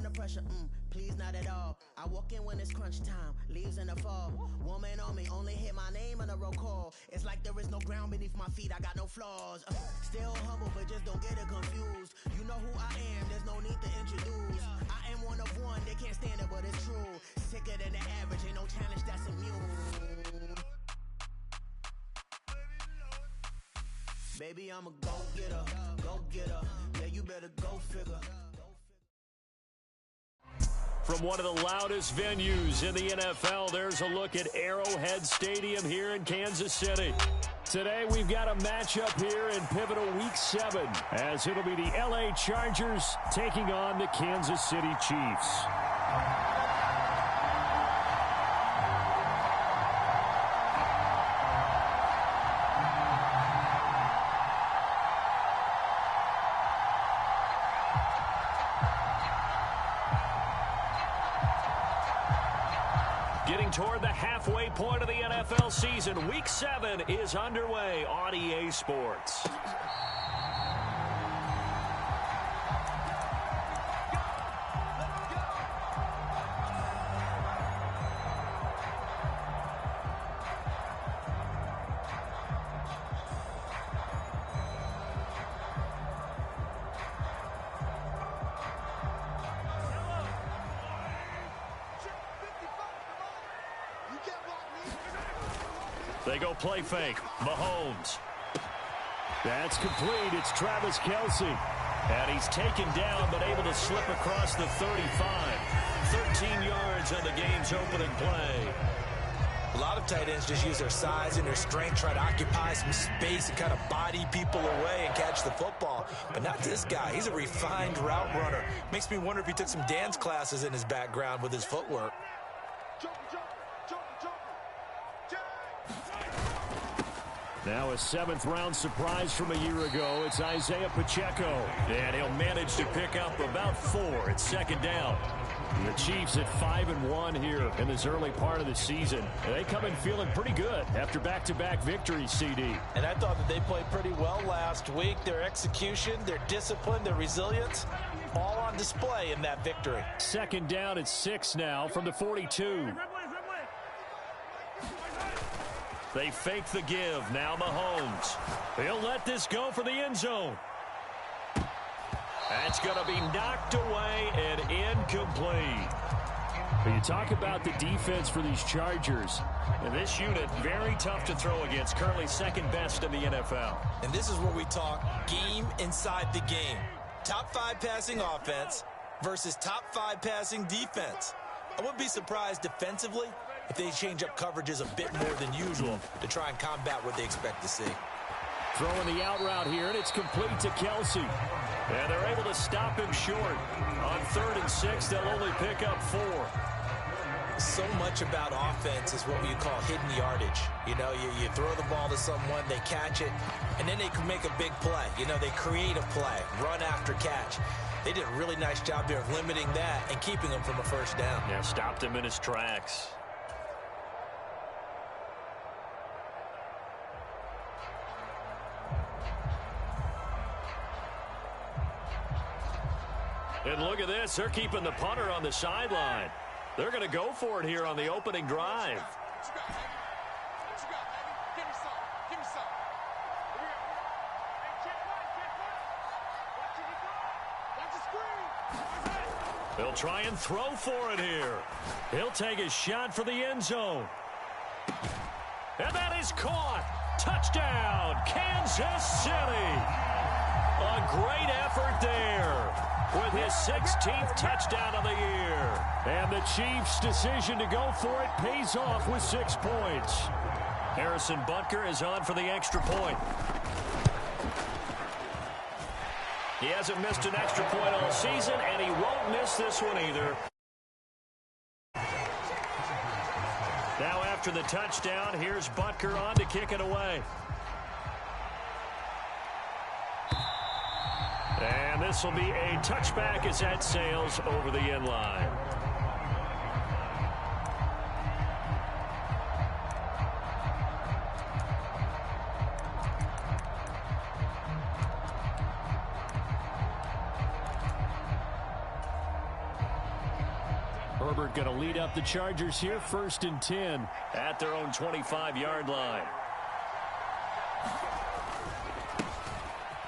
under pressure, please not at all. I walk in when it's crunch time, leaves in the fall. Woman on me, only hit my name on a roll call. It's like there is no ground beneath my feet, I got no flaws. Still humble, but just don't get it confused. You know who I am, there's no need to introduce. I am one of one, they can't stand it, but it's true. Sicker than the average, ain't no challenge that's immune. Baby, I'm a go-getter, go-getter. Yeah, you better go figure. From one of the loudest venues in the NFL, there's a look at Arrowhead Stadium here in Kansas City. Today, we've got a matchup here in pivotal Week 7, as it'll be the LA Chargers taking on the Kansas City Chiefs. Getting toward the halfway point of the NFL season, Week 7 is underway on EA Sports. They go play fake. Mahomes. That's complete. It's Travis Kelce. And he's taken down but able to slip across the 35. 13 yards on the game's opening play. A lot of tight ends just use their size and their strength, try to occupy some space and kind of body people away and catch the football. But not this guy. He's a refined route runner. Makes me wonder if he took some dance classes in his background with his footwork. Now a 7th-round surprise from a year ago. It's Isaiah Pacheco. And he'll manage to pick up about 4 at second down. The Chiefs at 5-1 here in this early part of the season. They come in feeling pretty good after back-to-back victories, CD. And I thought that they played pretty well last week. Their execution, their discipline, their resilience, all on display in that victory. Second down at 6 now from the 42. They fake the give. Now Mahomes. He'll let this go for the end zone. That's going to be knocked away and incomplete. But you talk about the defense for these Chargers. And this unit, very tough to throw against. Currently second best in the NFL. And this is where we talk game inside the game. Top 5 passing offense versus top 5 passing defense. I wouldn't be surprised defensively if they change up coverages a bit more than usual to try and combat what they expect to see. Throwing the out route here, and it's complete to Kelce. And they're able to stop him short. On 3rd and 6, they'll only pick up 4. So much about offense is what you call hidden yardage. You know, you throw the ball to someone, they catch it, and then they can make a big play. You know, they create a play, run after catch. They did a really nice job there of limiting that and keeping him from a first down. Yeah, stopped him in his tracks. And look at this. They're keeping the punter on the sideline. They're going to go for it here on the opening drive. They'll try and throw for it here. He'll take a shot for the end zone. And that is caught. Touchdown, Kansas City. A great effort there with his 16th touchdown of the year. And the Chiefs' decision to go for it pays off with 6 points. Harrison Butker is on for the extra point. He hasn't missed an extra point all season, and he won't miss this one either. Now after the touchdown, here's Butker on to kick it away. And this will be a touchback as that sails over the end line. Herbert going to lead up the Chargers here, 1st and 10 at their own 25-yard line.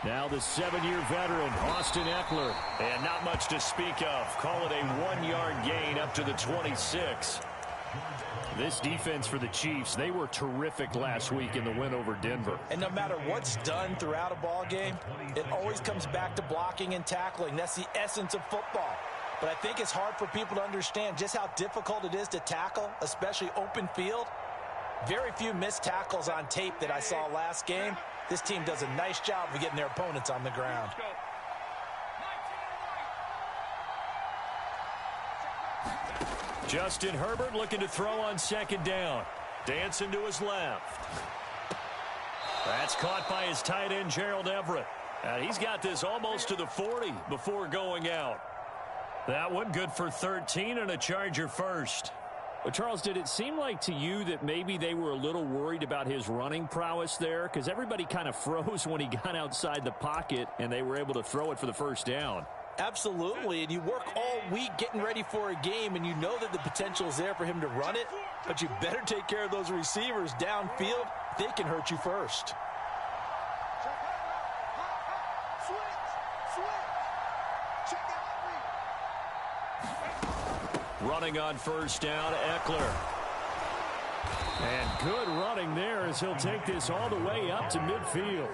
Now the 7-year veteran, Austin Eckler. And not much to speak of. Call it a 1-yard gain up to the 26. This defense for the Chiefs, they were terrific last week in the win over Denver. And no matter what's done throughout a ball game, it always comes back to blocking and tackling. That's the essence of football. But I think it's hard for people to understand just how difficult it is to tackle, especially open field. Very few missed tackles on tape that I saw last game. This team does a nice job of getting their opponents on the ground. Justin Herbert looking to throw on 2nd down. Dancing to his left. That's caught by his tight end, Gerald Everett. He's got this almost to the 40 before going out. That one good for 13 and a Charger first. Well, Charles, did it seem like to you that maybe they were a little worried about his running prowess there? Because everybody kind of froze when he got outside the pocket, and they were able to throw it for the 1st down. Absolutely, and you work all week getting ready for a game, and you know that the potential is there for him to run it, but you better take care of those receivers downfield. They can hurt you first. Running on 1st down, Eckler. And good running there as he'll take this all the way up to midfield.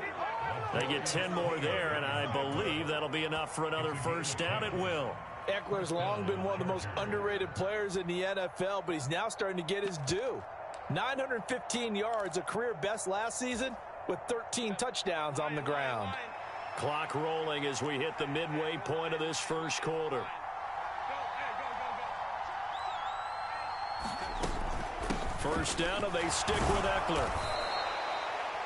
They get 10 more there, and I believe that'll be enough for another 1st down. It will. Eckler's long been one of the most underrated players in the NFL, but he's now starting to get his due. 915 yards, a career best last season, with 13 touchdowns on the ground. Clock rolling as we hit the midway point of this 1st quarter. First down, and they stick with Eckler.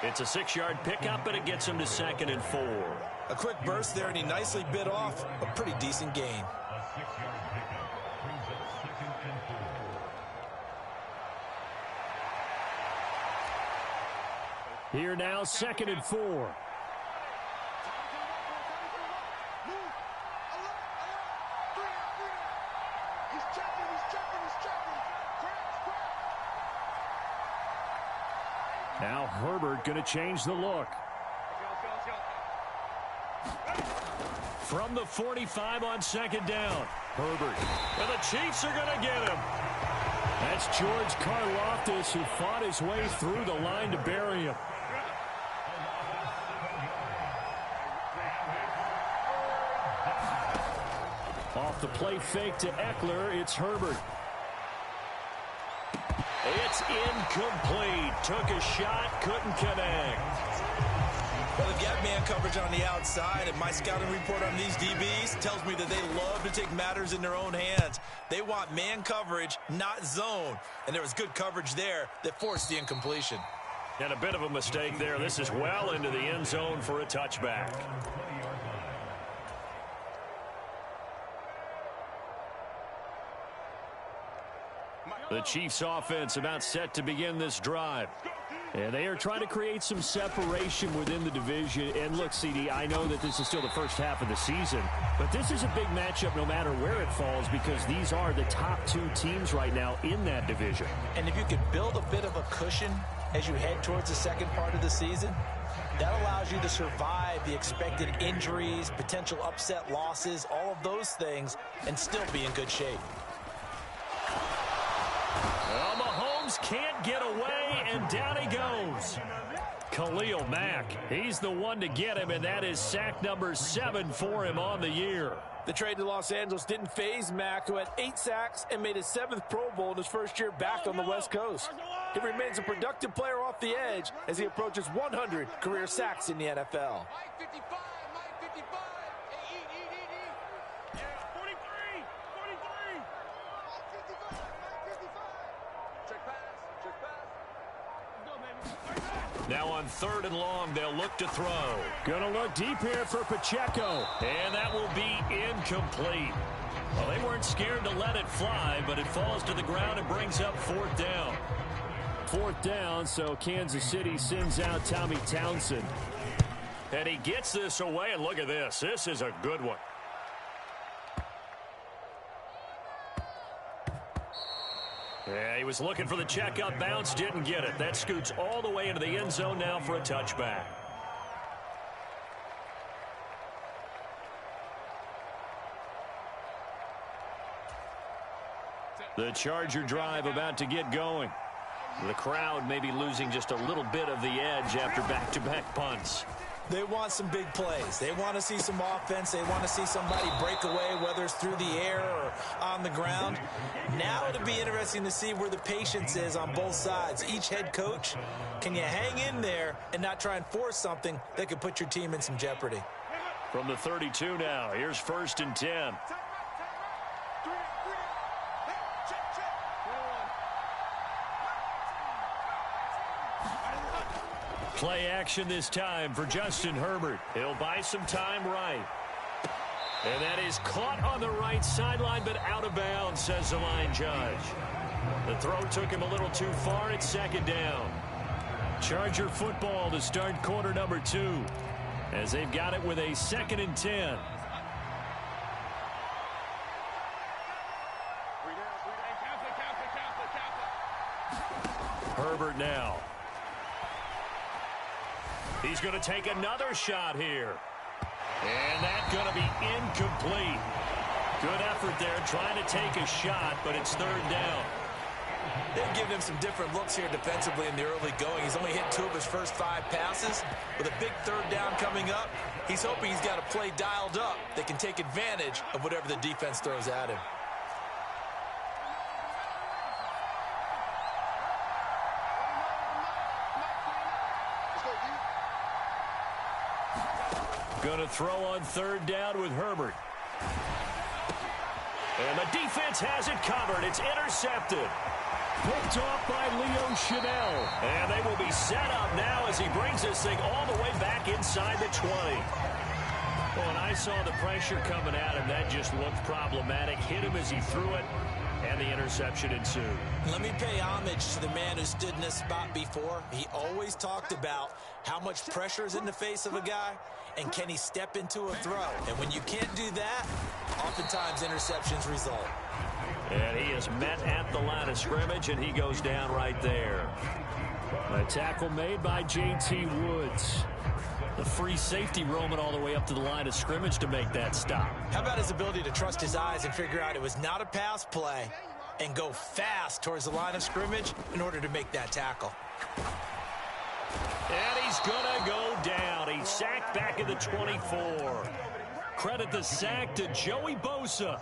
It's a 6-yard pickup, and it gets him to 2nd and 4. A quick burst there, and he nicely bit off a pretty decent gain. Here now, 2nd and 4. Now Herbert going to change the look. From the 45 on 2nd down. Herbert. And the Chiefs are going to get him. That's George Karlaftis, who fought his way through the line to bury him. Off the play fake to Eckler, it's Herbert. It's incomplete. Took a shot, couldn't connect. Well, they've got man coverage on the outside, and my scouting report on these DBs tells me that they love to take matters in their own hands. They want man coverage, not zone. And there was good coverage there that forced the incompletion. And a bit of a mistake there. This is well into the end zone for a touchback. The Chiefs offense about set to begin this drive. And they are trying to create some separation within the division. And look, CD, I know that this is still the first half of the season, but this is a big matchup no matter where it falls, because these are the top 2 teams right now in that division. And if you could build a bit of a cushion as you head towards the second part of the season, that allows you to survive the expected injuries, potential upset losses, all of those things, and still be in good shape. Well, Mahomes can't get away, and down he goes. Khalil Mack, he's the one to get him, and that is sack number 7 for him on the year. The trade to Los Angeles didn't faze Mack, who had 8 sacks and made his 7th Pro Bowl in his first year back on the West Coast. He remains a productive player off the edge as he approaches 100 career sacks in the NFL. Now on 3rd and long, they'll look to throw. Gonna look deep here for Pacheco. And that will be incomplete. Well, they weren't scared to let it fly, but it falls to the ground and brings up 4th down. 4th down, so Kansas City sends out Tommy Townsend. And he gets this away, and look at this. This is a good one. Yeah, he was looking for the checkup bounce, didn't get it. That scoots all the way into the end zone now for a touchback. The Charger drive about to get going. The crowd may be losing just a little bit of the edge after back-to-back punts. They want some big plays. They want to see some offense. They want to see somebody break away, whether it's through the air or on the ground. Now it'll be interesting to see where the patience is on both sides. Each head coach, can you hang in there and not try and force something that could put your team in some jeopardy? From the 32 now, here's 1st and 10. Play action this time for Justin Herbert. He'll buy some time right. And that is caught on the right sideline, but out of bounds, says the line judge. The throw took him a little too far. It's 2nd down. Charger football to start quarter number 2, as they've got it with a 2nd and 10. Herbert now. He's going to take another shot here. And that's going to be incomplete. Good effort there trying to take a shot, but it's 3rd down. They've given him some different looks here defensively in the early going. He's only hit 2 of his first 5 passes. With a big 3rd down coming up, he's hoping he's got a play dialed up that can take advantage of whatever the defense throws at him. Going to throw on 3rd down with Herbert. And the defense has it covered. It's intercepted. Picked off by Leo Chanel. And they will be set up now as he brings this thing all the way back inside the 20. Well, when I saw the pressure coming at him, that just looked problematic. Hit him as he threw it, and the interception ensued. Let me pay homage to the man who stood in this spot before. He always talked about how much pressure is in the face of a guy, and can he step into a throw. And when you can't do that, oftentimes interceptions result. And he is met at the line of scrimmage, and he goes down right there. A tackle made by J.T. Woods. The free safety roaming all the way up to the line of scrimmage to make that stop. How about his ability to trust his eyes and figure out it was not a pass play and go fast towards the line of scrimmage in order to make that tackle. And he's going to go down. He's sacked back at the 24. Credit the sack to Joey Bosa.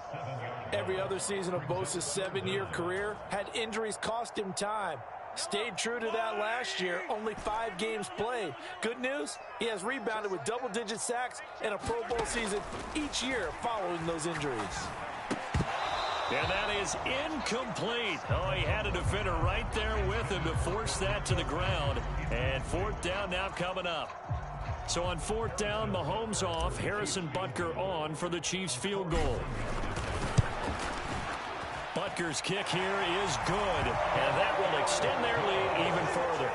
Every other season of Bosa's 7-year career had injuries cost him time. Stayed true to that last year, only 5 games played. Good news, he has rebounded with double-digit sacks and a Pro Bowl season each year following those injuries. And that is incomplete. Oh, he had a defender right there with him to force that to the ground. And 4th down now coming up. So on 4th down, Mahomes off, Harrison Butker on for the Chiefs field goal. Butker's kick here is good, and that will extend their lead even further.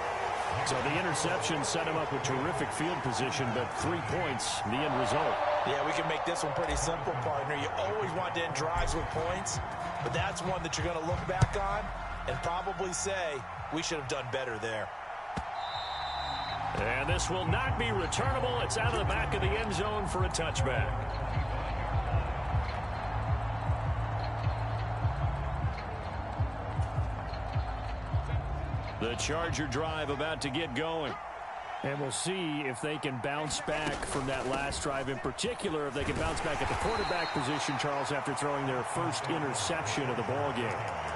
So the interception set him up with terrific field position, but 3 points, the end result. Yeah, we can make this one pretty simple, partner. You always want to end drives with points, but that's one that you're going to look back on and probably say, we should have done better there. And this will not be returnable. It's out of the back of the end zone for a touchback. The Charger drive about to get going. And we'll see if they can bounce back from that last drive, in particular, if they can bounce back at the quarterback position, Charles, after throwing their first interception of the ballgame.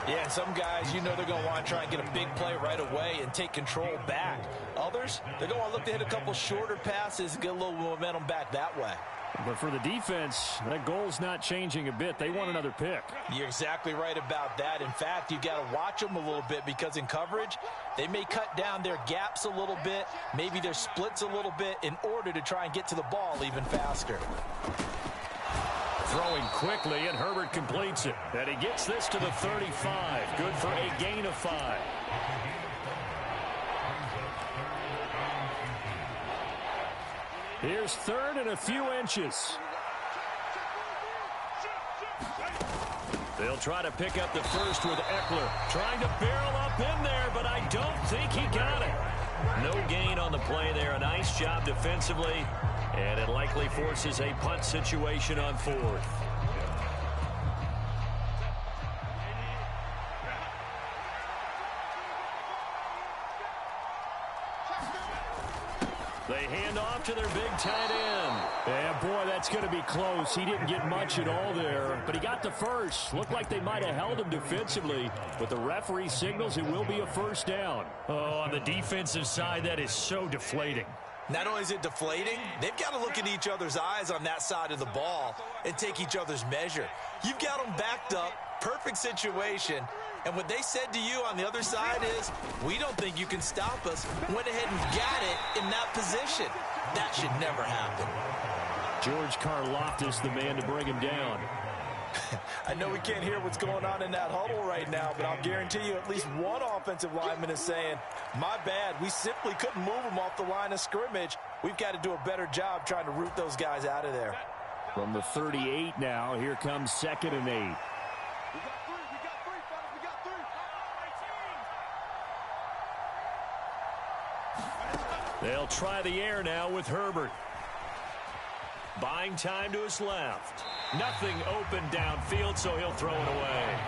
Yeah, and some guys, you know they're going to want to try and get a big play right away and take control back. Others, they're going to look to hit a couple shorter passes and get a little momentum back that way. But for the defense, that goal's not changing a bit. They want another pick. You're exactly right about that. In fact, you've got to watch them a little bit because in coverage, they may cut down their gaps a little bit, maybe their splits a little bit in order to try and get to the ball even faster. Throwing quickly, and Herbert completes it. And he gets this to the 35. Good for a gain of 5. Here's 3rd and a few inches. They'll try to pick up the first with Eckler. Trying to barrel up in there, but I don't think he got it. No gain on the play there. A nice job defensively, and it likely forces a punt situation on fourth. They hand off to their big tight end. Yeah, boy, that's going to be close. He didn't get much at all there, but he got the first. Looked like they might have held him defensively, but the referee signals it will be a first down. Oh, on the defensive side, that is so deflating. Not only is it deflating, they've got to look in each other's eyes on that side of the ball and take each other's measure. You've got them backed up, perfect situation, and what they said to you on the other side is, we don't think you can stop us. Went ahead and got it in that position. That should never happen. George Karlaftis, the man to bring him down. I know we can't hear what's going on in that huddle right now, but I'll guarantee you at least one offensive lineman is saying, my bad, we simply couldn't move them off the line of scrimmage. We've got to do a better job trying to root those guys out of there. From the 38 now, here comes 2nd and 8. They'll try the air now with Herbert. Buying time to his left. Nothing open downfield, so he'll throw it away.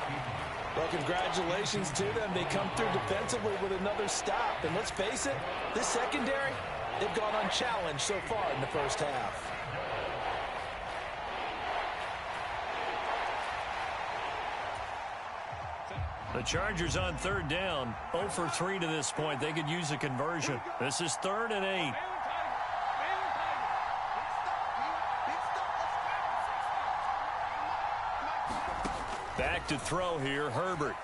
Well, congratulations to them. They come through defensively with another stop. And let's face it, this secondary, they've gone unchallenged so far in the first half. The Chargers on 3rd down. 0 for 3 to this point. They could use a conversion. This is 3rd and 8. Back to throw here, Herbert.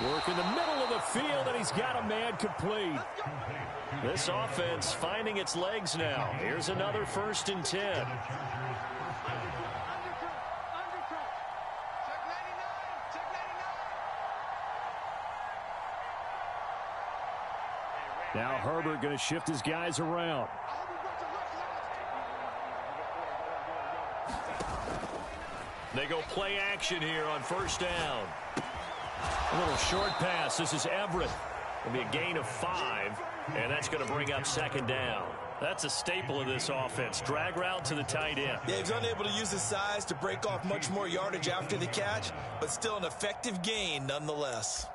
Work in the middle of the field, and he's got a man complete. This offense finding its legs now. Here's another 1st and 10. Now Herbert going to shift his guys around. They go play action here on 1st down. A little short pass. This is Everett. It'll be a gain of 5, and that's going to bring up 2nd down. That's a staple of this offense. Drag route to the tight end. Yeah, he's unable to use his size to break off much more yardage after the catch, but still an effective gain nonetheless.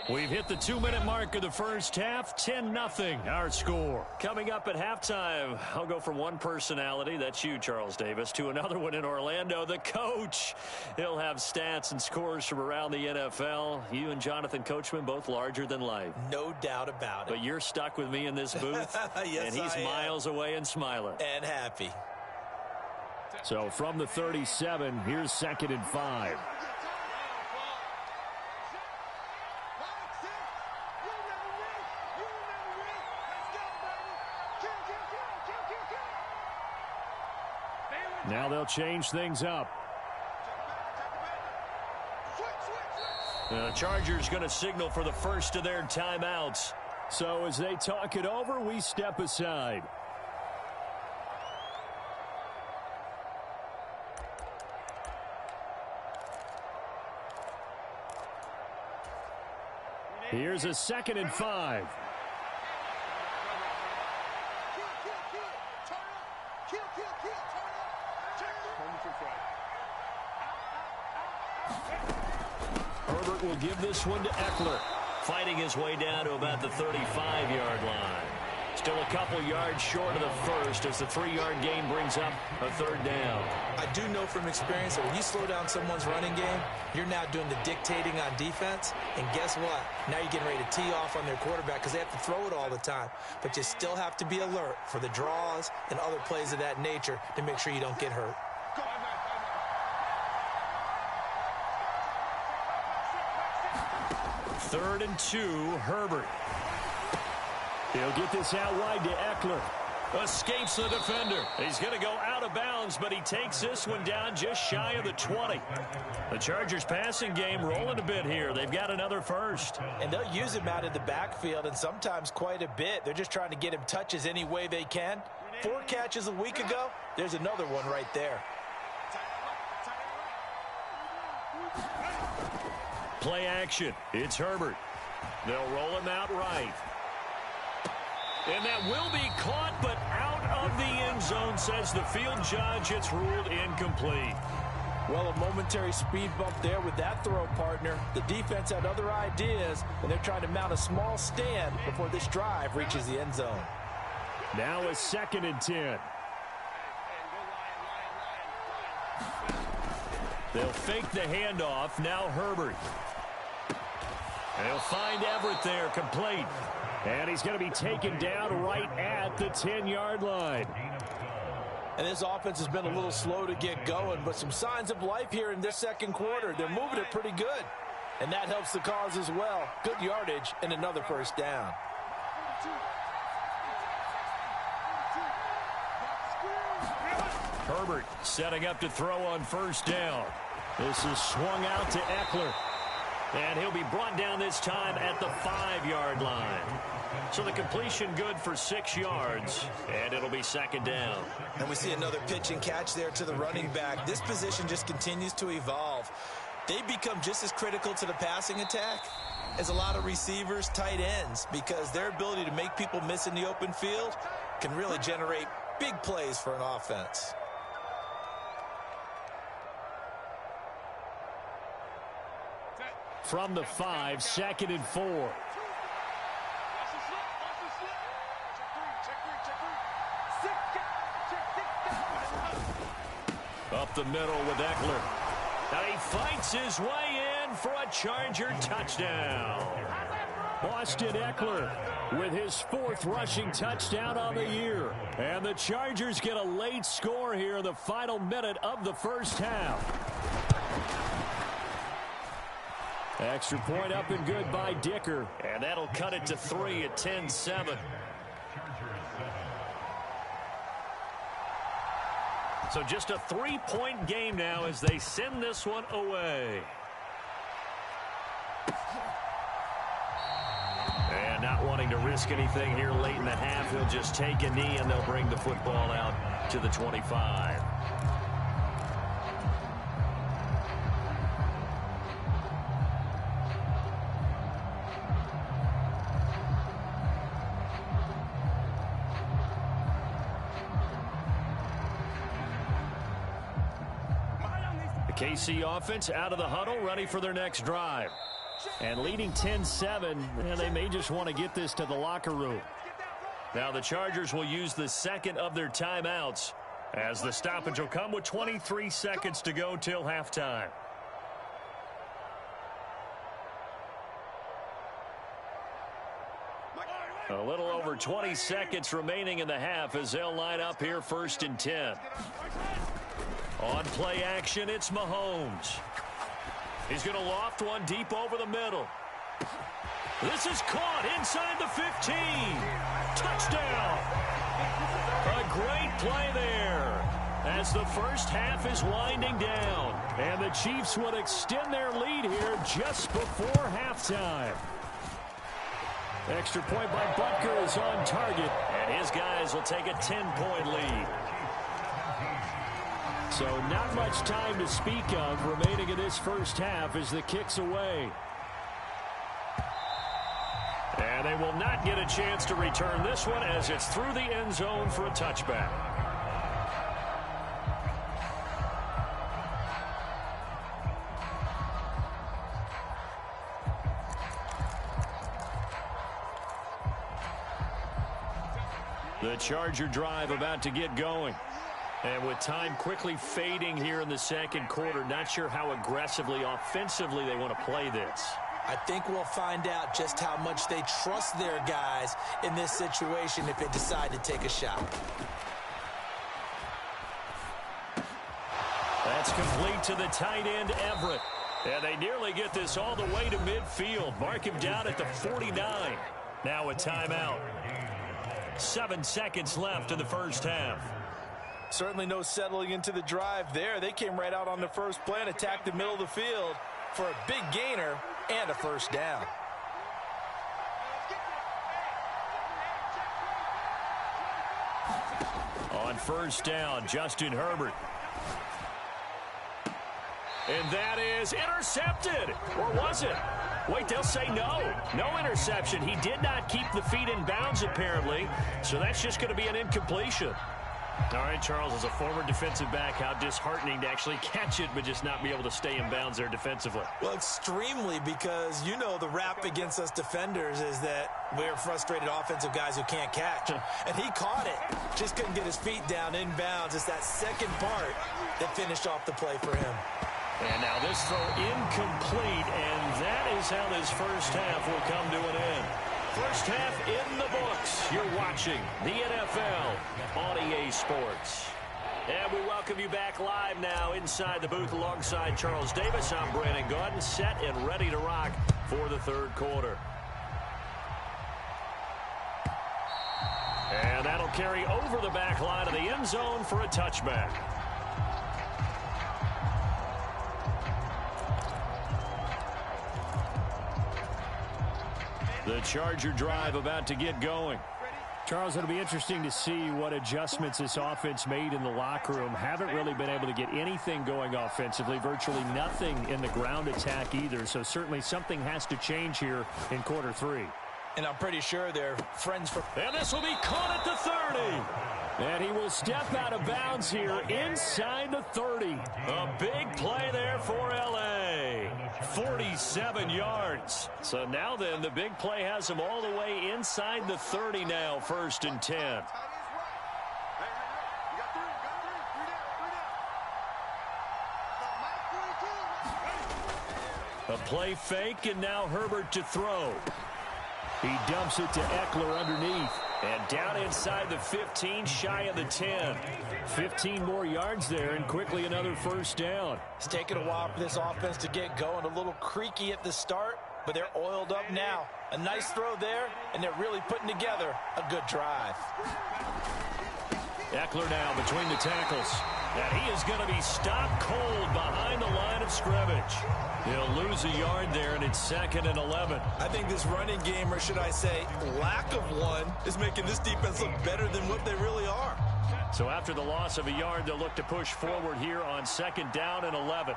We've hit the 2-minute mark of the first half. 10-0 our score. Coming up at halftime, I'll go from one personality, that's you, Charles Davis, to another one in Orlando, the coach. He'll have stats and scores from around the NFL. You and Jonathan Coachman, both larger than life. No doubt about it. But you're stuck with me in this booth. Yes, and he's miles away and smiling. And happy. So from the 37, here's 2nd and 5. Now they'll change things up. The Chargers going to signal for the first of their timeouts. So as they talk it over, we step aside. Here's a 2nd and 5. Herbert will give this one to Eckler. Fighting his way down to about the 35-yard line. Still a couple yards short of the first as the 3-yard gain brings up a 3rd down. I do know from experience that when you slow down someone's running game, you're now doing the dictating on defense. And guess what? Now you're getting ready to tee off on their quarterback because they have to throw it all the time. But you still have to be alert for the draws and other plays of that nature to make sure you don't get hurt. Third and 2, Herbert. He'll get this out wide to Eckler. Escapes the defender. He's going to go out of bounds, but he takes this one down just shy of the 20. The Chargers passing game rolling a bit here. They've got another first. And they'll use him out in the backfield, and sometimes quite a bit. They're just trying to get him touches any way they can. 4 catches a week ago. There's another one right there. Play action. It's Herbert. They'll roll him out right. And that will be caught, but out of the end zone, says the field judge. It's ruled incomplete. Well, a momentary speed bump there with that throw, partner. The defense had other ideas, and they're trying to mount a small stand before this drive reaches the end zone. Now a 2nd and 10. They'll fake the handoff. Now Herbert. They'll find Everett there, complete. And he's going to be taken down right at the 10-yard line. And this offense has been a little slow to get going, but some signs of life here in this second quarter. They're moving it pretty good. And that helps the cause as well. Good yardage and another first down. Herbert setting up to throw on first down. This is swung out to Eckler. And he'll be brought down this time at the 5-yard line. So the completion good for 6 yards, and it'll be 2nd down. And we see another pitch and catch there to the running back. This position just continues to evolve. They become just as critical to the passing attack as a lot of receivers, tight ends, because their ability to make people miss in the open field can really generate big plays for an offense. From the 5, 2nd and 4. Up the middle with Eckler. Now he fights his way in for a Charger touchdown. Austin Eckler with his 4th rushing touchdown on the year. And the Chargers get a late score here in the final minute of the first half. Extra point up and good by Dicker. And that'll cut it to 3 at 10-7. So just a 3-point game now as they send this one away. And not wanting to risk anything here late in the half, he'll just take a knee and they'll bring the football out to the 25. KC offense out of the huddle, ready for their next drive. And leading 10-7, and they may just want to get this to the locker room. Now the Chargers will use the 2nd of their timeouts as the stoppage will come with 23 seconds to go till halftime. A little over 20 seconds remaining in the half as they'll line up here 1st and 10. On play action, it's Mahomes. He's going to loft one deep over the middle. This is caught inside the 15. Touchdown. A great play there as the first half is winding down. And the Chiefs would extend their lead here just before halftime. Extra point by Butker is on target, and his guys will take a 10-point lead. So not much time to speak of remaining in this first half as the kick's away. And they will not get a chance to return this one as it's through the end zone for a touchback. The Charger drive about to get going. And with time quickly fading here in the second quarter, not sure how aggressively, offensively they want to play this. I think we'll find out just how much they trust their guys in this situation if they decide to take a shot. That's complete to the tight end, Everett. And they nearly get this all the way to midfield. Mark him down at the 49. Now a timeout. 7 seconds left in the first half. Certainly no settling into the drive there. They came right out on the first play and attacked the middle of the field for a big gainer and a first down. On first down, Justin Herbert. And that is intercepted. Or was it? Wait, they'll say no. No interception. He did not keep the feet in bounds, apparently. So that's just going to be an incompletion. All right, Charles, as a former defensive back, how disheartening to actually catch it but just not be able to stay in bounds there defensively. Well, extremely, because you know the rap against us defenders is that we're frustrated offensive guys who can't catch. And he caught it. Just couldn't get his feet down in bounds. It's that second part that finished off the play for him. And now this throw incomplete, and that is how this first half will come to an end. First half in the books. You're watching the NFL on EA Sports. And we welcome you back live now inside the booth alongside Charles Davis. I'm Brandon Gaudin, set and ready to rock for the third quarter. And that'll carry over the back line of the end zone for a touchback. The Charger drive about to get going. Charles, it'll be interesting to see what adjustments this offense made in the locker room. Haven't really been able to get anything going offensively, virtually nothing in the ground attack either. So certainly something has to change here in quarter three. And I'm pretty sure they're friends from... And this will be caught at the 30. And he will step out of bounds here inside the 30. A big play there for L.A. 47 yards. So now then, the big play has him all the way inside the 30 now, 1st and 10. A play fake, and now Herbert to throw. He dumps it to Eckler underneath. And down inside the 15, shy of the 10. 15 more yards there, and quickly another first down. It's taken a while for this offense to get going. A little creaky at the start, but they're oiled up now. A nice throw there, and they're really putting together a good drive. Eckler now between the tackles. And he is going to be stopped cold behind the line of scrimmage. He'll lose a yard there, and it's 2nd and 11. I think this running game, or should I say lack of one, is making this defense look better than what they really are. So after the loss of a yard, they'll look to push forward here on 2nd down and 11.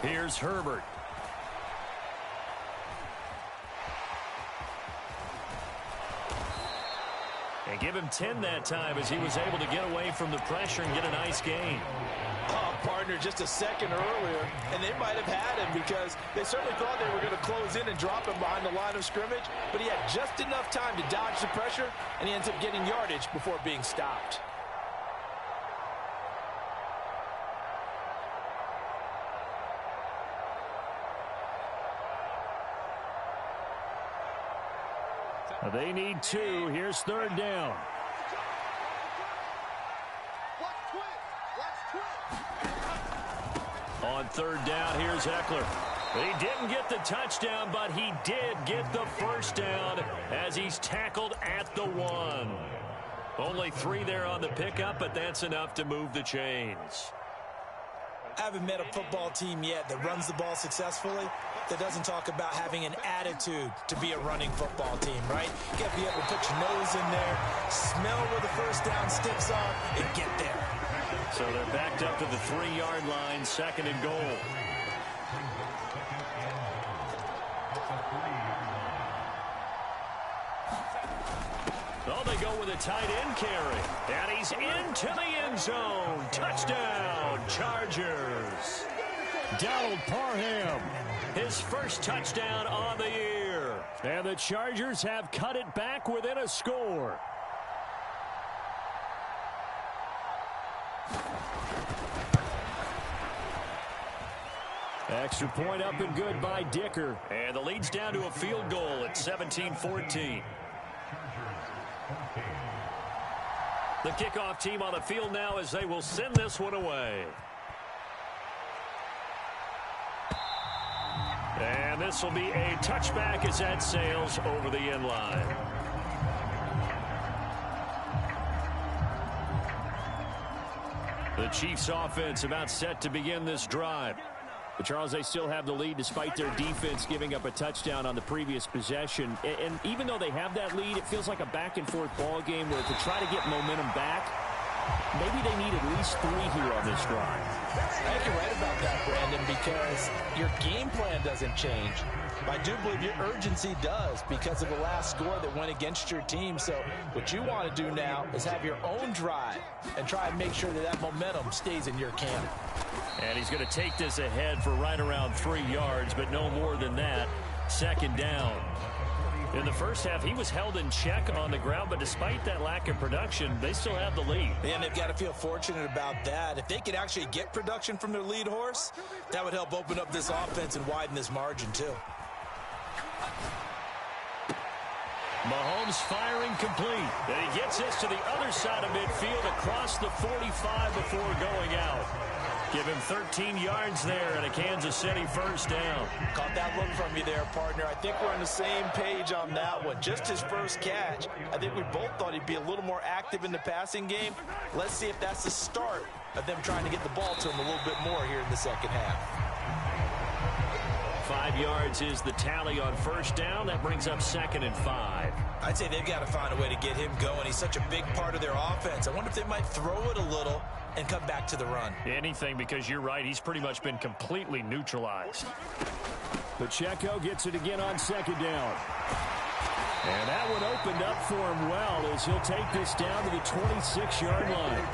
Here's Herbert. And give him 10 that time as he was able to get away from the pressure and get a nice gain. Oh, partner, just a second earlier, and they might have had him because they certainly thought they were going to close in and drop him behind the line of scrimmage, but he had just enough time to dodge the pressure, and he ends up getting yardage before being stopped. They need 2. Here's 3rd down. On 3rd down, here's Eckler. He didn't get the touchdown, but he did get the first down as he's tackled at the 1. Only 3 there on the pickup, but that's enough to move the chains. I haven't met a football team yet that runs the ball successfully that doesn't talk about having an attitude to be a running football team, right? You got to be able to put your nose in there, smell where the first down sticks are, and get there. So they're backed up to the 3-yard line, 2nd and goal. Oh, they go with a tight end carry. And he's into the end zone. Touchdown, Chargers. Donald Parham. His first touchdown on the year. And the Chargers have cut it back within a score. Extra point up and good by Dicker. And the lead's down to a field goal at 17-14. The kickoff team on the field now as they will send this one away. And this will be a touchback as that sails over the end line. The Chiefs offense about set to begin this drive. But Charles, they still have the lead despite their defense giving up a touchdown on the previous possession. And even though they have that lead, it feels like a back-and-forth ball game where to try to get momentum back, maybe they need at least 3 here on this drive. I think you're right about that, Brandon, because your game plan doesn't change. I do believe your urgency does because of the last score that went against your team. So what you want to do now is have your own drive and try and make sure that that momentum stays in your camp. And he's going to take this ahead for right around 3 yards, but no more than that. Second down. In the first half, he was held in check on the ground, but despite that lack of production, they still have the lead. And they've got to feel fortunate about that. If they could actually get production from their lead horse, that would help open up this offense and widen this margin too. Mahomes firing complete. And he gets this to the other side of midfield across the 45 before going out. Give him 13 yards there and a Kansas City first down. Caught that look from you there, partner. I think we're on the same page on that one. Just his first catch. I think we both thought he'd be a little more active in the passing game. Let's see if that's the start of them trying to get the ball to him a little bit more here in the second half. 5 yards is the tally on first down. That brings up 2nd and 5. I'd say they've got to find a way to get him going. He's such a big part of their offense. I wonder if they might throw it a little and come back to the run. Anything, because you're right. He's pretty much been completely neutralized. Pacheco gets it again on 2nd down. And that one opened up for him well as he'll take this down to the 26-yard line.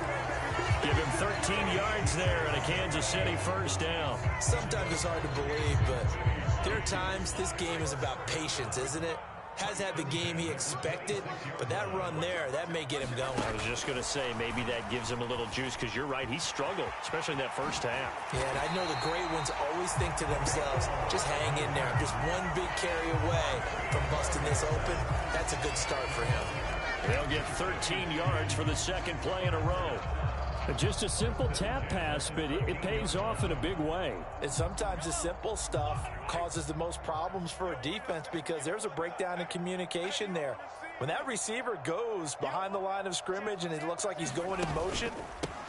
Give him 13 yards there and a Kansas City first down. Sometimes it's hard to believe, but there are times this game is about patience, isn't it? Has had the game he expected, but that run there, that may get him going. I was just going to say, maybe that gives him a little juice, because you're right, he struggled, especially in that first half. Yeah, and I know the great ones always think to themselves, just hang in there. I'm just one big carry away from busting this open. That's a good start for him. They'll get 13 yards for the second play in a row. Just a simple tap pass, but it pays off in a big way. And sometimes the simple stuff causes the most problems for a defense because there's a breakdown in communication there. When that receiver goes behind the line of scrimmage and it looks like he's going in motion,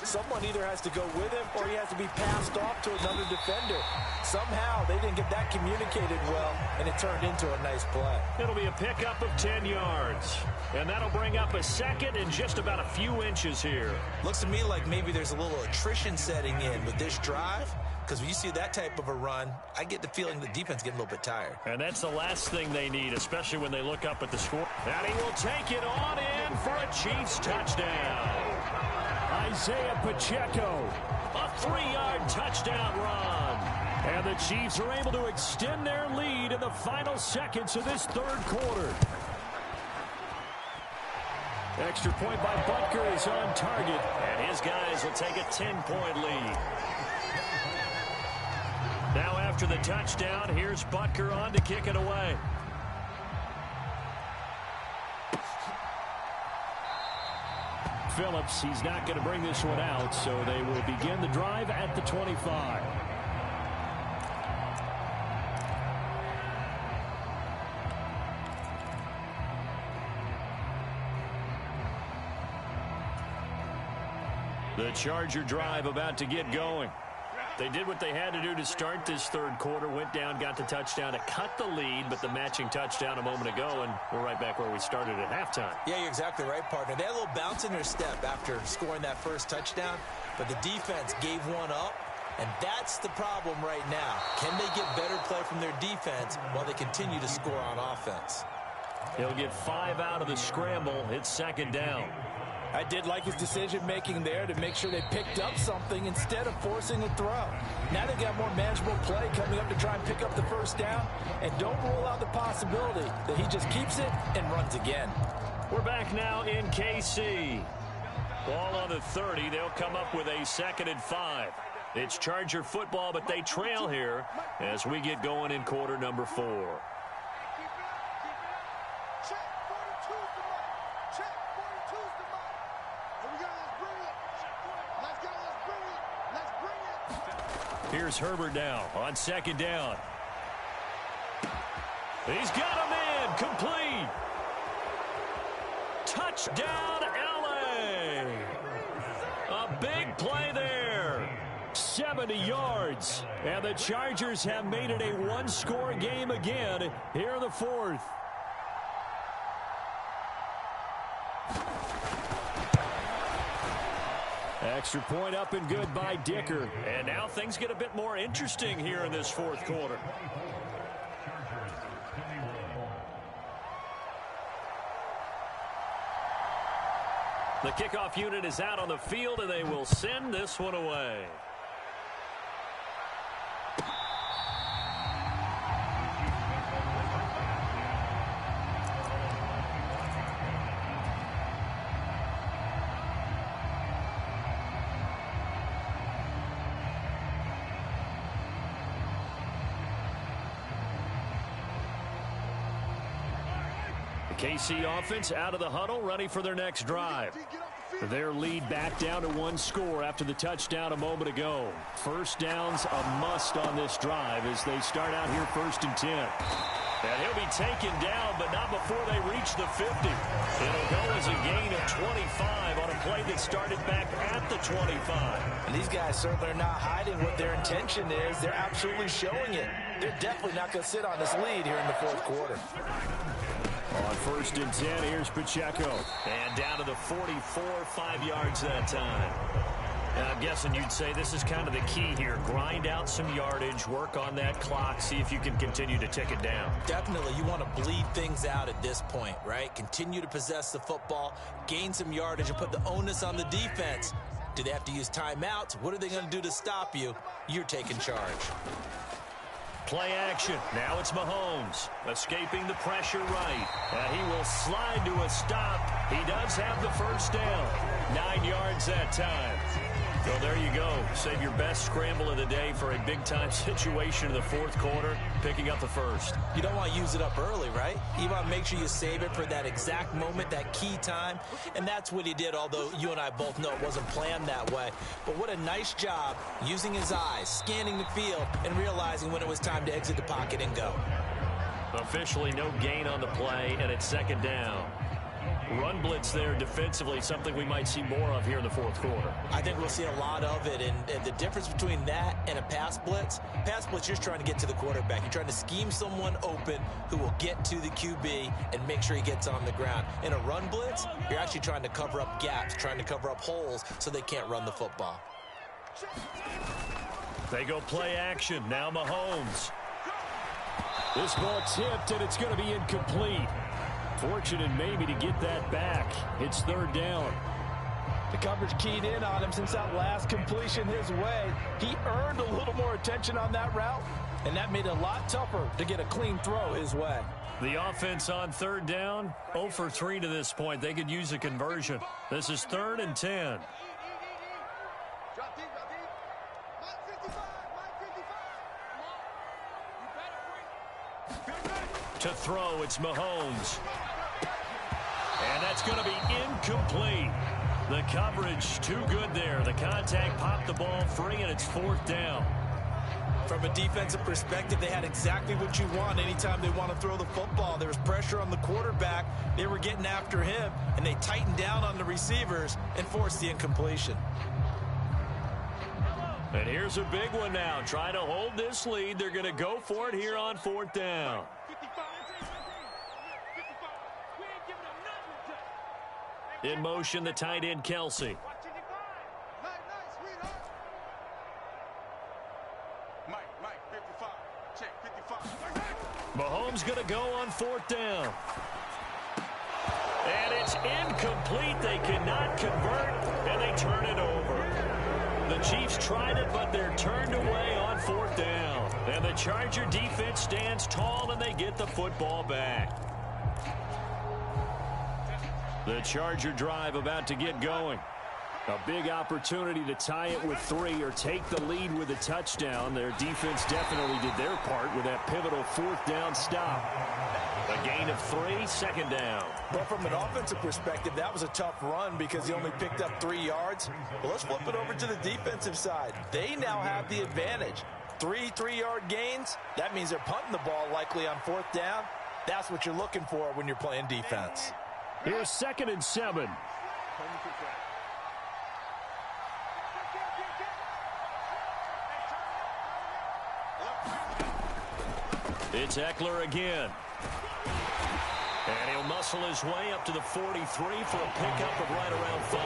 someone either has to go with him or he has to be passed off to another defender. Somehow they didn't get that communicated well, and it turned into a nice play. It'll be a pickup of 10 yards. And that'll bring up a second and just about a few inches here. Looks to me like maybe there's a little attrition setting in with this drive, because when you see that type of a run, I get the feeling the defense getting a little bit tired. And that's the last thing they need, especially when they look up at the score. And he will take it on in for a Chiefs touchdown. Isaiah Pacheco. A 3-yard touchdown run. And the Chiefs are able to extend their lead in the final seconds of this third quarter. Extra point by Butker is on target. And his guys will take a 10-point lead. Now after the touchdown, here's Butker on to kick it away. Phillips, he's not going to bring this one out, so they will begin the drive at the 25. The Charger drive about to get going. They did what they had to do to start this third quarter, went down, got the touchdown to cut the lead, but the matching touchdown a moment ago, and we're right back where we started at halftime. Yeah, you're exactly right, partner. They had a little bounce in their step after scoring that first touchdown, but the defense gave one up, and that's the problem right now. Can they get better play from their defense while they continue to score on offense? He'll get 5 out of the scramble. It's second down. I did like his decision-making there to make sure they picked up something instead of forcing a throw. Now they've got more manageable play coming up to try and pick up the first down, and don't rule out the possibility that he just keeps it and runs again. We're back now in KC. Ball on the 30. They'll come up with a 2nd and 5. It's Charger football, but they trail here as we get going in quarter number 4. Check 42. Check. Here's Herbert now on second down. He's got him in. Complete. Touchdown, LA. A big play there. 70 yards. And the Chargers have made it a one-score game again here in the fourth. Extra point up and good by Dicker. And now things get a bit more interesting here in this fourth quarter. The kickoff unit is out on the field, and they will send this one away. KC offense out of the huddle, ready for their next drive. Their lead back down to one score after the touchdown a moment ago. First down's a must on this drive as they start out here 1st and 10. And he'll be taken down, but not before they reach the 50. It'll go as a gain of 25 on a play that started back at the 25. And these guys certainly are not hiding what their intention is. They're absolutely showing it. They're definitely not going to sit on this lead here in the fourth quarter. On 1st and 10, here's Pacheco. And down to the 44, 5 yards that time. And I'm guessing you'd say this is kind of the key here. Grind out some yardage, work on that clock, see if you can continue to tick it down. Definitely. You want to bleed things out at this point, right? Continue to possess the football, gain some yardage, and put the onus on the defense. Do they have to use timeouts? What are they going to do to stop you? You're taking charge. Play action. Now it's Mahomes escaping the pressure right. And he will slide to a stop. He does have the first down. 9 yards that time. So there you go. Save your best scramble of the day for a big-time situation in the fourth quarter, picking up the first. You don't want to use it up early, right? You want to make sure you save it for that exact moment, that key time. And that's what he did, although you and I both know it wasn't planned that way. But what a nice job using his eyes, scanning the field, and realizing when it was time to exit the pocket and go. Officially no gain on the play, and it's 2nd down. Run blitz there defensively, something we might see more of here in the fourth quarter. I think we'll see a lot of it, and the difference between that and a pass blitz, you're just trying to get to the quarterback. You're trying to scheme someone open who will get to the QB and make sure he gets on the ground. In a run blitz, you're actually trying to cover up gaps, trying to cover up holes so they can't run the football. They go play action. Now Mahomes. This ball tipped, and it's going to be incomplete. Fortunate maybe to get that back. It's 3rd down. The coverage keyed in on him since that last completion his way. He earned a little more attention on that route, and that made it a lot tougher to get a clean throw his way. The offense on 3rd down, 0 for 3 to this point. They could use a conversion. This is 3rd and 10. To throw, it's Mahomes. And that's going to be incomplete. The coverage too good there. The contact popped the ball free, and it's 4th down. From a defensive perspective, they had exactly what you want anytime they want to throw the football. There was pressure on the quarterback. They were getting after him, and they tightened down on the receivers and forced the incompletion. And here's a big one now. Trying to hold this lead. They're going to go for it here on 4th down. In motion, the tight end, Kelsey. Mahomes going to go on 4th down. And it's incomplete. They cannot convert, and they turn it over. The Chiefs tried it, but they're turned away on 4th down. And the Charger defense stands tall, and they get the football back. The Charger drive about to get going. A big opportunity to tie it with 3 or take the lead with a touchdown. Their defense definitely did their part with that pivotal 4th down stop. A gain of 3, second down. Well, from an offensive perspective, that was a tough run because he only picked up 3 yards. Well, let's flip it over to the defensive side. They now have the advantage. 3 3-yard gains, that means they're punting the ball likely on 4th down. That's what you're looking for when you're playing defense. Here's 2nd and 7. It's Eckler again. And he'll muscle his way up to the 43 for a pickup of right around 5.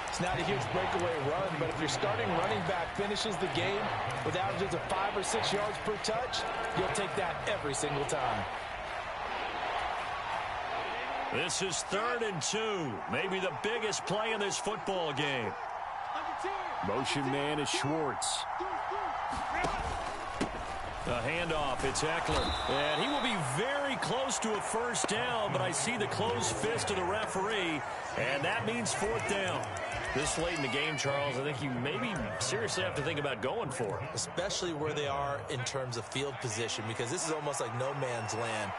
It's not a huge breakaway run, but if your starting running back finishes the game with averages of 5 or 6 yards per touch, you'll take that every single time. This is 3rd and 2. Maybe the biggest play in this football game. Motion man is Schwartz. A handoff, it's Eckler. And he will be very close to a 1st down, but I see the closed fist of the referee, and that means 4th down. This late in the game, Charles, I think you maybe seriously have to think about going for it. Especially where they are in terms of field position, because this is almost like no man's land.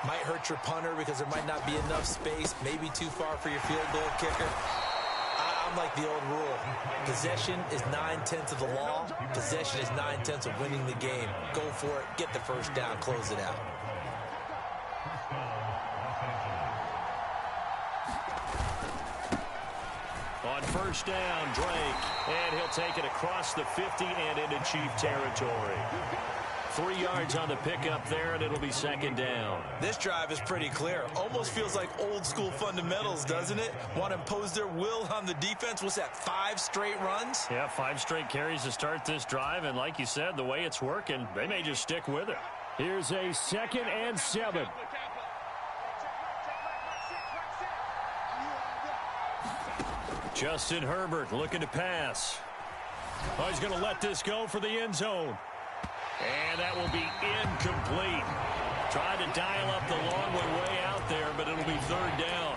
Might hurt your punter because there might not be enough space, maybe too far for your field goal kicker. I'm like the old rule. Possession is 9/10 of the law. Possession is 9/10 of winning the game. Go for it. Get the 1st down. Close it out. On 1st down, Drake. And he'll take it across the 50 and into Chief territory. 3 yards on the pickup there, and it'll be 2nd down. This drive is pretty clear. Almost feels like old school fundamentals, doesn't it? Want to impose their will on the defense. What's that, 5 straight runs? Yeah, 5 straight carries to start this drive, and like you said, the way it's working, they may just stick with it. Here's a 2nd and 7. Justin Herbert looking to pass. Oh, he's going to let this go for the end zone. And that will be incomplete. Tried to dial up the long one way out there, but it'll be 3rd down.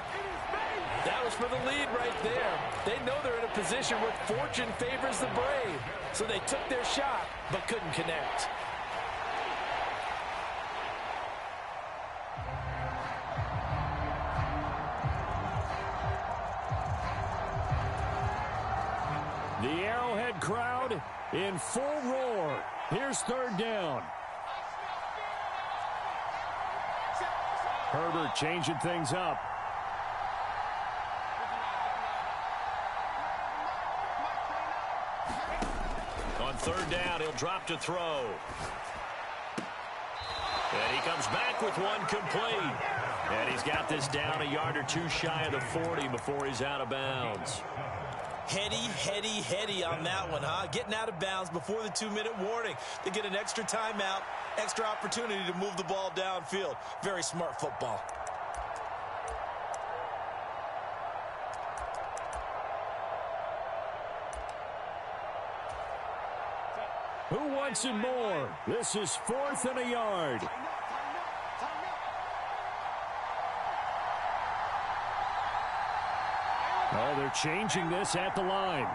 That was for the lead right there. They know they're in a position where fortune favors the brave. So they took their shot, but couldn't connect. The Arrowhead crowd in full roar. Here's 3rd down. Herbert changing things up. On 3rd down, he'll drop to throw. And he comes back with one complete. And he's got this down a yard or 2 shy of the 40 before he's out of bounds. Heady on that one, huh? Getting out of bounds before the 2-minute warning. They get an extra timeout, extra opportunity to move the ball downfield. Very smart football. Who wants it more? This is 4th and a yard. Oh, they're changing this at the line.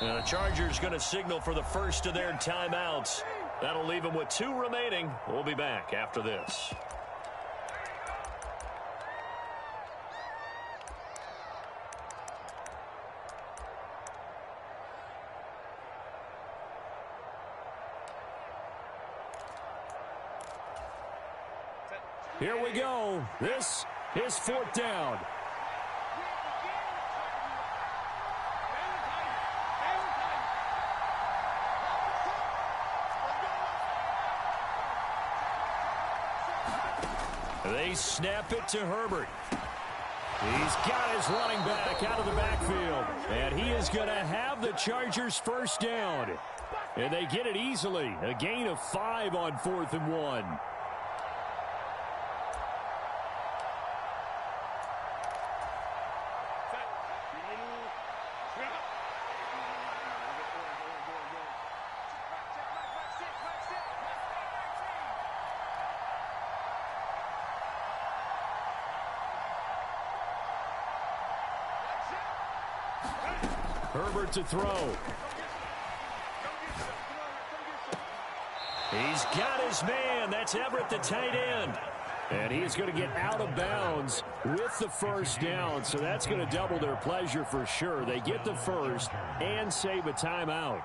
And the Chargers going to signal for the first of their timeouts. That'll leave them with 2 remaining. We'll be back after this. Here we go. This is 4th down. They snap it to Herbert. He's got his running back out of the backfield. And he is going to have the Chargers 1st down. And they get it easily. A gain of 5 on 4th and 1. Herbert to throw. He's got his man. That's Everett, the tight end. And he is going to get out of bounds with the first down. So that's going to double their pleasure for sure. They get the first and save a timeout.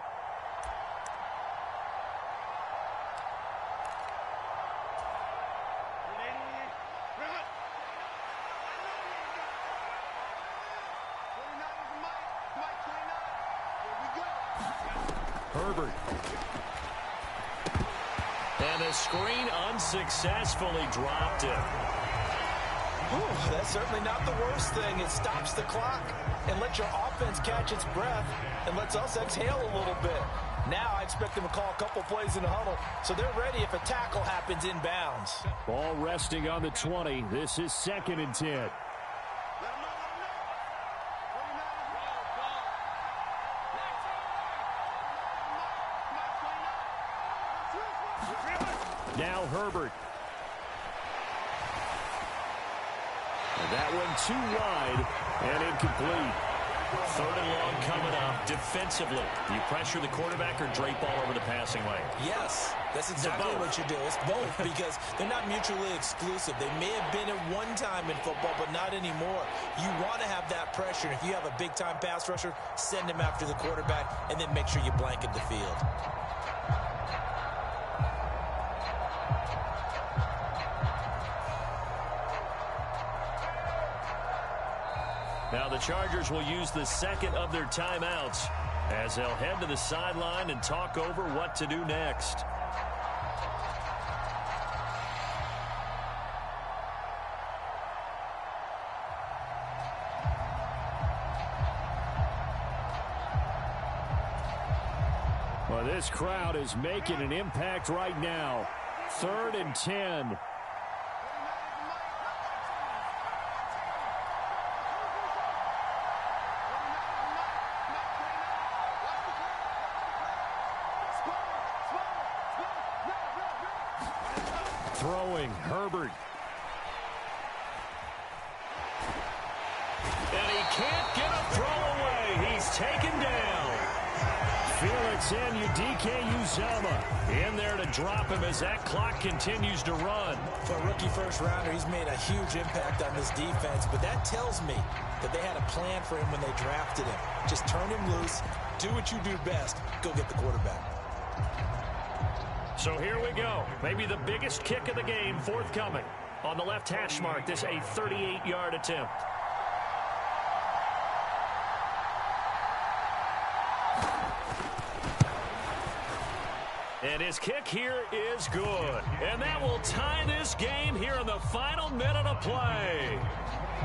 Herbert. And the screen unsuccessfully dropped him. Ooh, that's certainly not the worst thing. It stops the clock and lets your offense catch its breath and lets us exhale a little bit. Now I expect them to call a couple plays in the huddle so they're ready if a tackle happens inbounds. Ball resting on the 20. This is 2nd and 10. Now Herbert. And that one too wide and incomplete. 3rd and long coming up. Defensively, do you pressure the quarterback or drape all over the passing lane? Yes, that's exactly what you do. It's both because they're not mutually exclusive. They may have been at one time in football, but not anymore. You want to have that pressure. If you have a big-time pass rusher, send him after the quarterback, and then make sure you blanket the field. Now the Chargers will use the 2nd of their timeouts as they'll head to the sideline and talk over what to do next. Well, this crowd is making an impact right now. 3rd and 10. Throwing, Herbert. And he can't get a throw away. He's taken down. Felix and Udike Uzama in there to drop him as that clock continues to run. For a rookie first-rounder, he's made a huge impact on this defense, but that tells me that they had a plan for him when they drafted him. Just turn him loose, do what you do best, go get the quarterback. So here we go. Maybe the biggest kick of the game forthcoming. On the left hash mark, this a 38-yard attempt. And his kick here is good. And that will tie this game here in the final minute of play.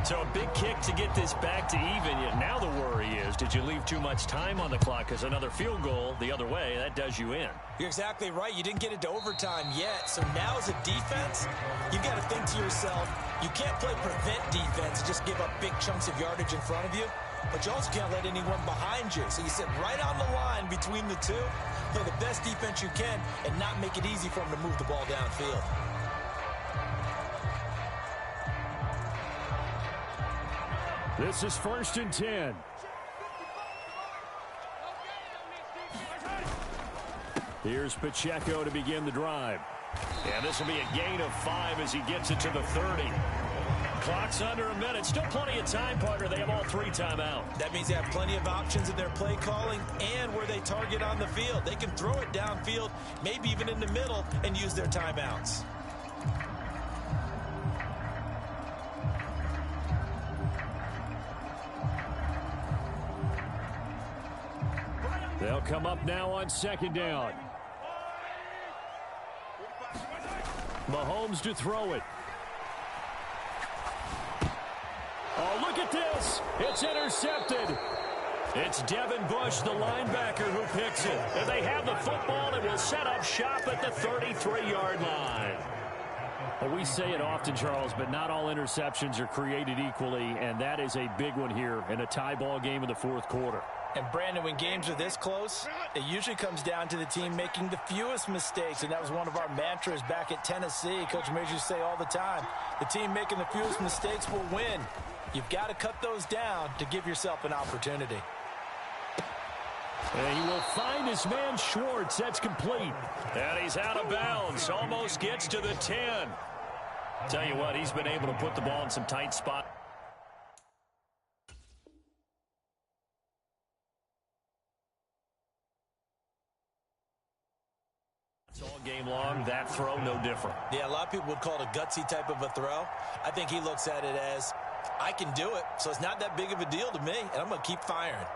So a big kick to get this back to even. Yet now the worry is, did you leave too much time on the clock? Because another field goal the other way, that does you in. You're exactly right. You didn't get it to overtime yet. So now as a defense, you've got to think to yourself, you can't play prevent defense and just give up big chunks of yardage in front of you. But you also can't let anyone behind you. So you sit right on the line between the two, play the best defense you can, and not make it easy for them to move the ball downfield. This is 1st and 10. Here's Pacheco to begin the drive. And this will be a gain of 5 as he gets it to the 30. Clock's under a minute. Still plenty of time, partner. They have all 3 timeouts. That means they have plenty of options in their play calling and where they target on the field. They can throw it downfield, maybe even in the middle, and use their timeouts. They'll come up now on 2nd down. Mahomes to throw it. Oh, look at this. It's intercepted. It's Devin Bush, the linebacker, who picks it. And they have the football and will set up shop at the 33-yard line. Well, we say it often, Charles, but not all interceptions are created equally, and that is a big one here in a tie ball game in the 4th quarter. And, Brandon, when games are this close, it usually comes down to the team making the fewest mistakes, and that was one of our mantras back at Tennessee. Coach Major used to say all the time, the team making the fewest mistakes will win. You've got to cut those down to give yourself an opportunity. And he will find his man Schwartz. That's complete. And he's out of bounds. Almost gets to the 10. Tell you what, he's been able to put the ball in some tight spots. All game long, that throw no different. Yeah, a lot of people would call it a gutsy type of a throw. I think he looks at it as, I can do it, so it's not that big of a deal to me, and I'm going to keep firing.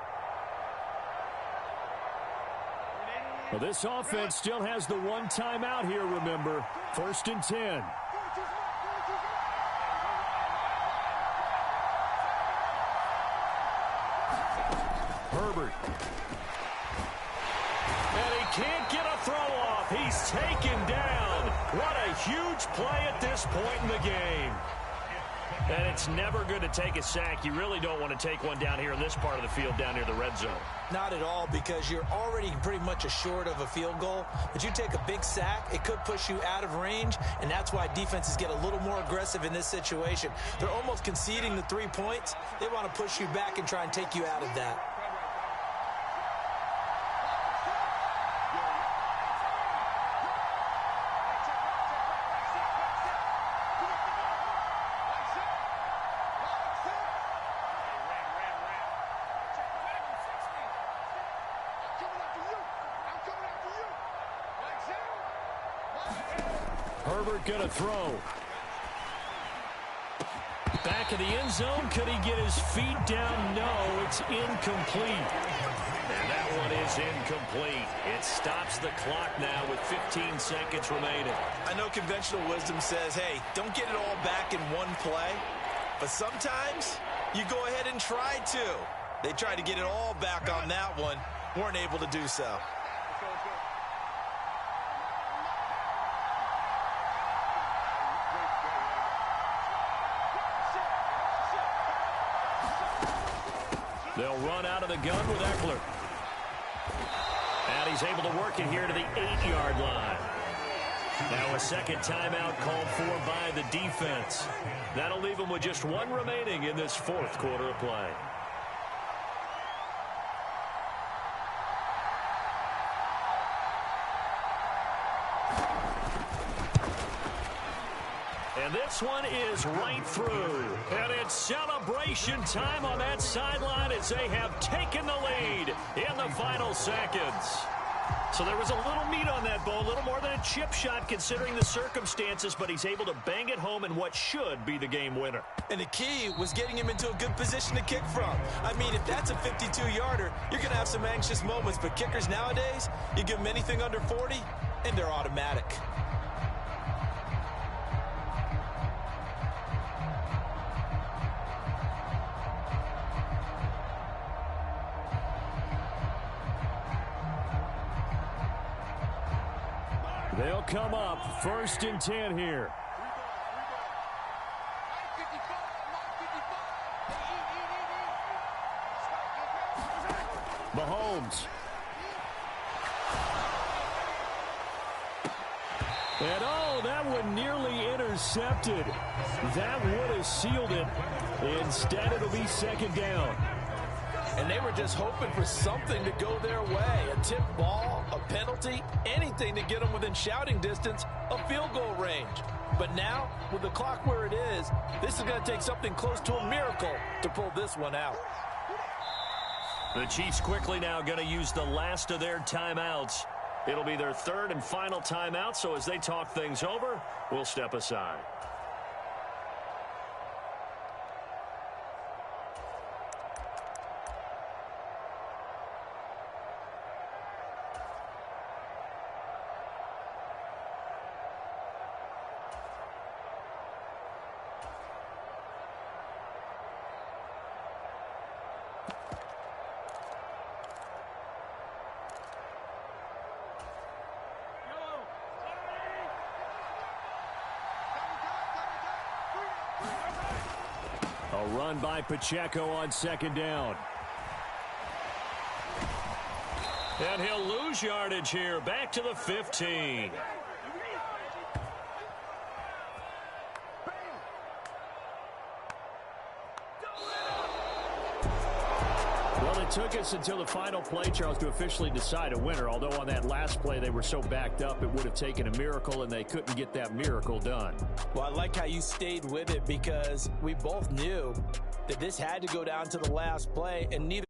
Well, this offense still has the one timeout here, remember. 1st and 10. Herbert. And he can't get a throw off. He's taken down. What a huge play at this point in the game. And it's never good to take a sack. You really don't want to take one down here in this part of the field, down near the red zone. Not at all, because you're already pretty much assured of a field goal. But you take a big sack, it could push you out of range, and that's why defenses get a little more aggressive in this situation. They're almost conceding the 3 points. They want to push you back and try and take you out of that. Herbert gonna throw. Back of the end zone. Could he get his feet down? No, it's incomplete. And that one is incomplete. It stops the clock now with 15 seconds remaining. I know conventional wisdom says, hey, don't get it all back in one play. But sometimes you go ahead and try to. They tried to get it all back on that one. Weren't able to do so. They'll run out of the gun with Eckler. And he's able to work it here to the 8-yard line. Now a second timeout called for by the defense. That'll leave them with just one remaining in this 4th quarter of play. And this one is right through. And it's celebration time on that sideline as they have taken the lead in the final seconds. So there was a little meat on that ball, a little more than a chip shot considering the circumstances, but he's able to bang it home in what should be the game winner. And the key was getting him into a good position to kick from. I mean, if that's a 52-yarder, you're going to have some anxious moments, but kickers nowadays, you give them anything under 40, and they're automatic. They'll come up 1st and 10 here. Mahomes. And oh, that one nearly intercepted. That would have sealed it. Instead, it'll be 2nd down. And they were just hoping for something to go their way. A tip ball, a penalty, anything to get them within shouting distance of field goal range. But now, with the clock where it is, this is going to take something close to a miracle to pull this one out. The Chiefs quickly now going to use the last of their timeouts. It'll be their 3rd and final timeout, so as they talk things over, we'll step aside. A run by Pacheco on 2nd down. And he'll lose yardage here. Back to the 15. Well, a took us until the final play, Charles, to officially decide a winner, although on that last play they were so backed up it would have taken a miracle, and they couldn't get that miracle done. Well, I like how you stayed with it because we both knew that this had to go down to the last play, and neither